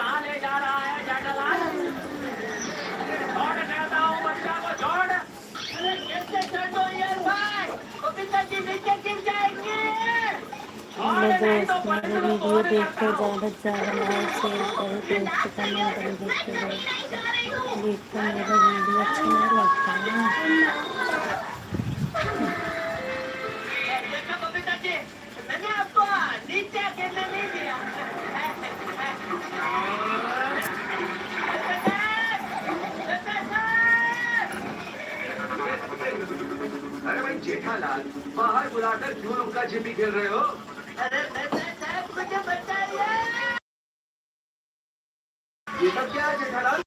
कहाँ ले जा रहा है जेठालाल? छोड़ कहता हूँ बच्चा को छोड़। अरे कैसे छोड़ दो यार भाई, कविता जी नीचे गिर जाएंगी। हेलो छोड़ नहीं तो दोस्त, मेरे पलट लो वीडियो फोन करता देखो, हूँ। ज़्यादा से ज़्यादा लाइक शेयर करो, दोस्त कमेंट करो। देखते रहो, देखो मेरा वीडियो अच्छा नहीं लगता है। देखो कविता जी, मैंने आपको नीचे गिरने नहीं दिया। अरे भाई जेठालाल, बाहर बुलाकर क्यों लुक्का छिपी खेल रहे हो? अरे साहब मुझे बताइए। ये सब क्या है जेठालाल?